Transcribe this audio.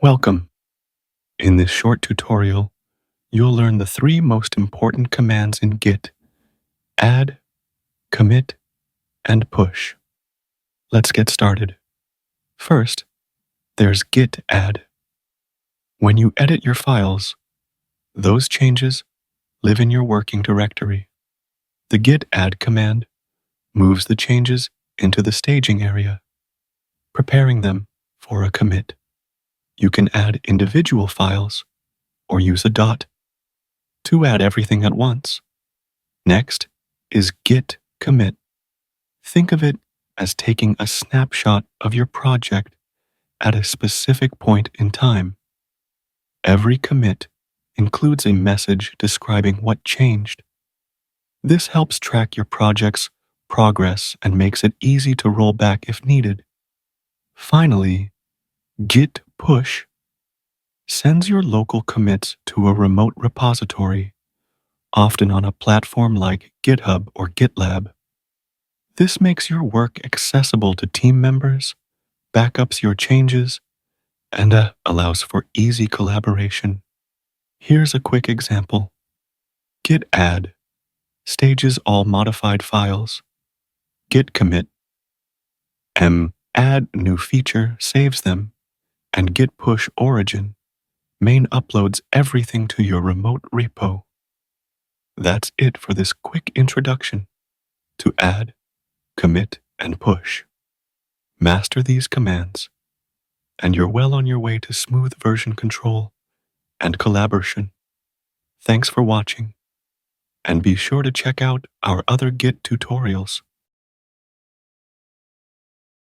Welcome. In this short tutorial, you'll learn the three most important commands in Git: add, commit, and push. Let's get started. First, there's Git Add. When you edit your files, those changes live in your working directory. The Git Add command moves the changes into the staging area, preparing them for a commit. You can add individual files or use a dot to add everything at once. Next is Git Commit. Think of it as taking a snapshot of your project at a specific point in time. Every commit includes a message describing what changed. This helps track your project's progress and makes it easy to roll back if needed. Finally, Git Push sends your local commits to a remote repository, often on a platform like GitHub or GitLab. This makes your work accessible to team members, backups your changes, and allows for easy collaboration. Here's a quick example. Git Add stages all modified files. Git Commit add new feature saves them. And Git Push origin main uploads everything to your remote repo. That's it for this quick introduction to add, commit, and push. Master these commands, and you're well on your way to smooth version control and collaboration. Thanks for watching, and be sure to check out our other Git tutorials.